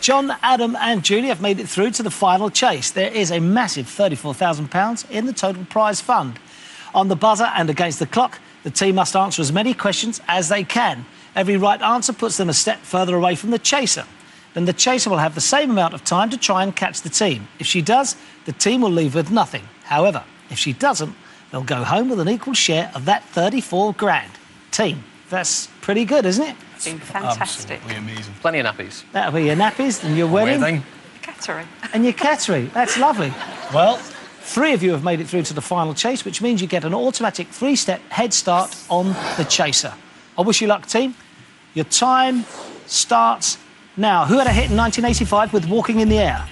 John, Adam and Julie have made it through to the final chase. There is a massive £34,000 in the total prize fund. On the buzzer and against the clock, the team must answer as many questions as they can. Every right answer puts them a step further away from the chaser. Then the chaser will have the same amount of time to try and catch the team. If she does, the team will leave with nothing. However, if she doesn't, they'll go home with an equal share of that 34 grand. Team, that's pretty good, isn't it? It's been fantastic. Absolutely amazing. Plenty of nappies. That'll be your nappies and your wedding. Catering. And your cattery. That's lovely. Well, 3 of you have made it through to the final chase, which means you get an automatic 3-step head start on the chaser. I wish you luck, team. Your time starts now. Who had a hit in 1985 with Walking in the Air?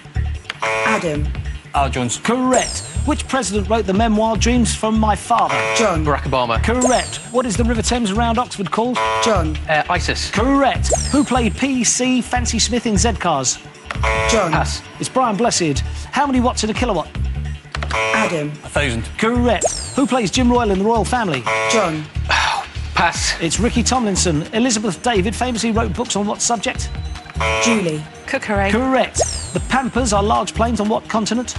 Adam. Al Jones. Correct. Which president wrote the memoir Dreams from My Father? John. Barack Obama. Correct. What is the River Thames around Oxford called? John. ISIS. Correct. Who played PC Fancy Smith in Z-Cars? John. Pass. It's Brian Blessed. How many watts in a kilowatt? Adam. 1,000. Correct. Who plays Jim Royal in The Royal Family? John. Pass. It's Ricky Tomlinson. Elizabeth David famously wrote books on what subject? Julie. Cookery. Correct. The Pampas are large plains on what continent?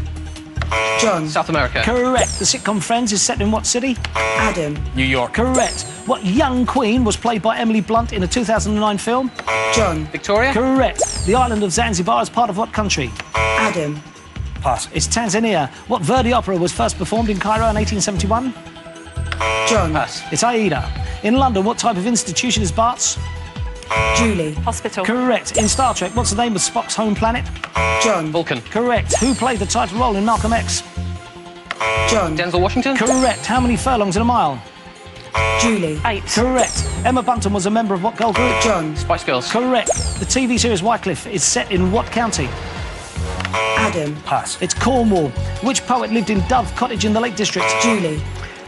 John. South America. Correct. The sitcom Friends is set in what city? Adam. New York. Correct. What young queen was played by Emily Blunt in a 2009 film? John. Victoria. Correct. The island of Zanzibar is part of what country? Adam. Pass. It's Tanzania. What Verdi opera was first performed in Cairo in 1871? John. Pass. It's Aida. In London, what type of institution is Bart's? Julie. Hospital. Correct. In Star Trek, what's the name of Spock's home planet? John. Vulcan. Correct. Who played the title role in Malcolm X? John. Denzel Washington. Correct. How many furlongs in a mile? Julie. 8. Correct. Emma Bunton was a member of what girl group? John. Spice Girls. Correct. The TV series Wycliffe is set in what county? Adam. Pass. It's Cornwall. Which poet lived in Dove Cottage in the Lake District? Julie.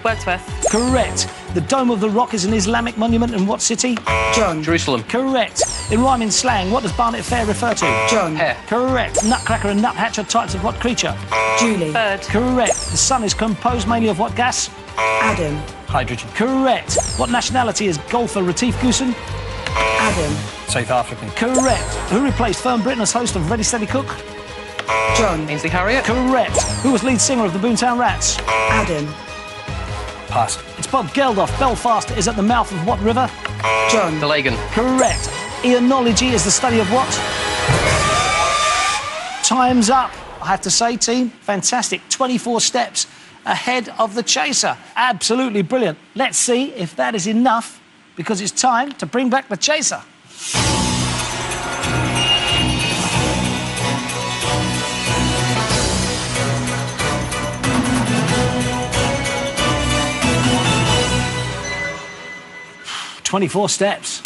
Wordsworth. Correct. The Dome of the Rock is an Islamic monument in what city? John. Jerusalem. Correct. In rhyming slang, what does Barnet Fair refer to? John. Hair. Correct. Nutcracker and nuthatch are types of what creature? Julie. Bird. Correct. The sun is composed mainly of what gas? Adam. Hydrogen. Correct. What nationality is golfer Retief Goosen? Adam. South African. Correct. Who replaced Fern Britton as host of Ready Steady Cook? John. Ainsley Harriott. Correct. Who was lead singer of the Boomtown Rats? Adam. Pass. It's Bob Geldof. Belfast is at the mouth of what river? John. The Lagan. Correct. Eonology is the study of what? Time's up. I have to say, team, fantastic. 24 steps ahead of the chaser. Absolutely brilliant. Let's see if that is enough, because it's time to bring back the chaser. "24 steps.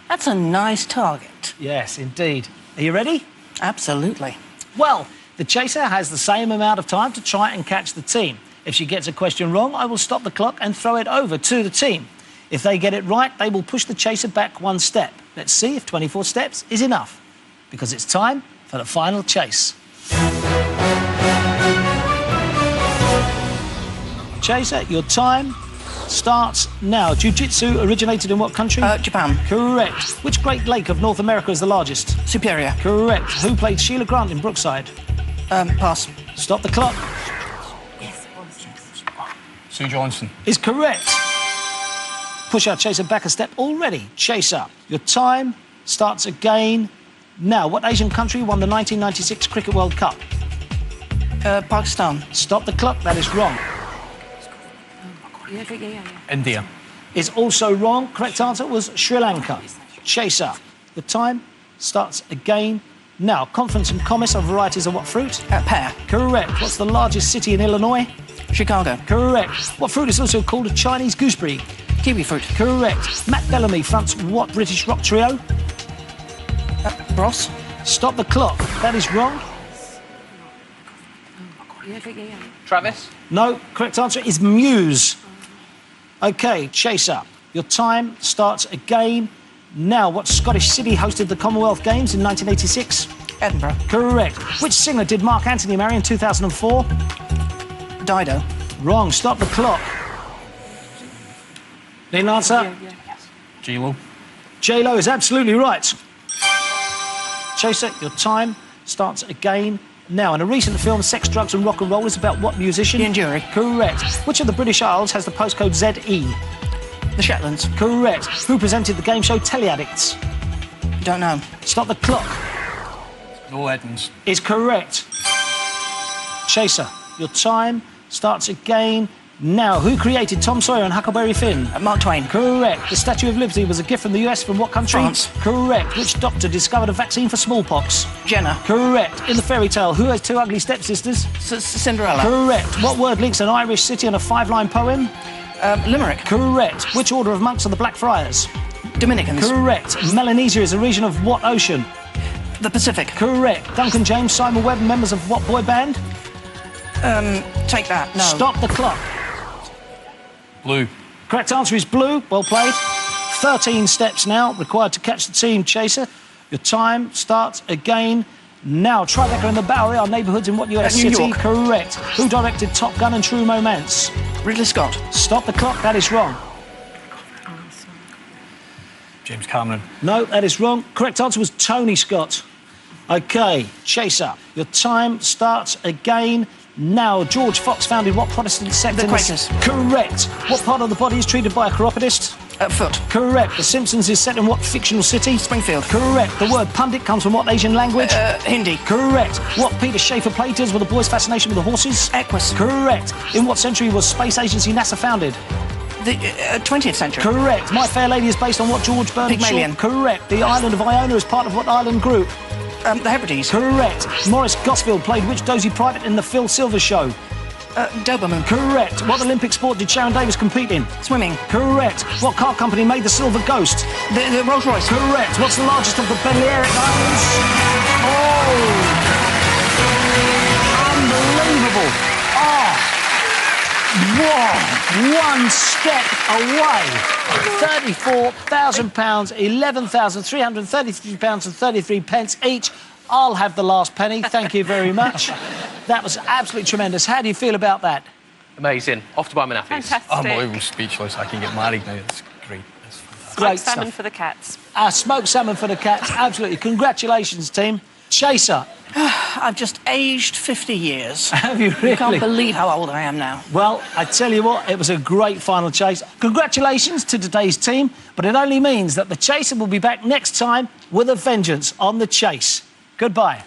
That's a nice target. Yes, indeed. Are you ready? Absolutely. Well, the chaser has the same amount of time to try and catch the team. If she gets a question wrong, I will stop the clock and throw it over to the team. If they get it right, they will push the chaser back 1 step. Let's see if 24 steps is enough, because it's time for the final chase. Chaser, your time starts now. Jiu-Jitsu originated in what country? Japan. Correct. Which Great Lake of North America is the largest? Superior. Correct. Who played Sheila Grant in Brookside? Pass. Stop the clock. Sue Johnson. Is correct. Push our chaser back a step already. Chaser, your time starts again now. What Asian country won the 1996 Cricket World Cup? Pakistan. Stop the clock. That is wrong. India. Is also wrong. Correct answer was Sri Lanka. Chaser, your time starts again now. Conference and commerce are varieties of what fruit? Pear. Correct. What's the largest city in Illinois? Chicago. Correct. What fruit is also called a Chinese gooseberry? Kiwi fruit. Correct. Matt Bellamy fronts what British rock trio? Ross. Stop the clock. That is wrong. Travis. No. Correct answer is Muse. OK, Chaser, your time starts again now. What Scottish city hosted the Commonwealth Games in 1986? Edinburgh. Correct. Which singer did Mark Anthony marry in 2004? Dido. Wrong. Stop the clock. Need an answer? J-Lo. J-Lo is absolutely right. Chaser, your time starts again now. In a recent film, Sex, Drugs and Rock and Roll is about what musician? Ian Dury. Correct. Which of the British Isles has the postcode ZE? The Shetlands. Correct. Who presented the game show Telly Addicts? Don't know. Stop the clock. Noel Edmonds. Is correct. Chaser, your time starts again now. Who created Tom Sawyer and Huckleberry Finn? Mark Twain. Correct. The Statue of Liberty was a gift from the US from what country? France. Correct. Which doctor discovered a vaccine for smallpox? Jenner. Correct. In the fairy tale, who has two ugly stepsisters? Cinderella. Correct. What word links an Irish city in a 5-line poem? Limerick. Correct. Which order of monks are the Black Friars? Dominicans. Correct. Melanesia is a region of what ocean? The Pacific. Correct. Duncan James, Simon Webb, members of what boy band? Take that. No. Stop the clock. Blue. Correct answer is blue. Well played. 13 steps now required to catch the team, Chaser. Your time starts again now. Tribeca and the Bowery are neighbourhoods in what US New city? York. Correct. Who directed Top Gun and True Romance? Ridley Scott. Stop the clock. That is wrong. James Cameron. No, that is wrong. Correct answer was Tony Scott. OK, Chaser, your time starts again now. George Fox founded what Protestant sect? The in Quakers. Correct. What part of the body is treated by a chiropodist? Foot. Correct. The Simpsons is set in what fictional city? Springfield. Correct. The word pundit comes from what Asian language? Hindi. Correct. What Peter Schaefer play does with a boy's fascination with the horses? Equus. Correct. In what century was space agency NASA founded? The 20th century. Correct. My Fair Lady is based on what George Bernard Shaw? Pygmalion. Correct. The island of Iona is part of what island group? The Hebrides. Correct. Maurice Gosfield played which dozy private in the Phil Silver Show? Doberman. Correct. What Olympic sport did Sharon Davis compete in? Swimming. Correct. What car company made the Silver Ghost? The Rolls Royce. Correct. What's the largest of the Balearic Islands? Oh! Unbelievable. Oh! Whoa! One step away. £34,000, £11,333.33 each. I'll have the last penny. Thank you very much. That was absolutely tremendous. How do you feel about that? Amazing. Off to buy my nappies. Fantastic. Unbelievable, speechless. I can get married now. That's great. That's fantastic. Great Smoked salmon stuff. for the cats. Smoked salmon for the cats. Absolutely. Congratulations, team. Chaser. I've just aged 50 years. Have you really? I can't believe how old I am now. Well, I tell you what, it was a great final chase. Congratulations to today's team, but it only means that the Chaser will be back next time with a vengeance on the chase. Goodbye.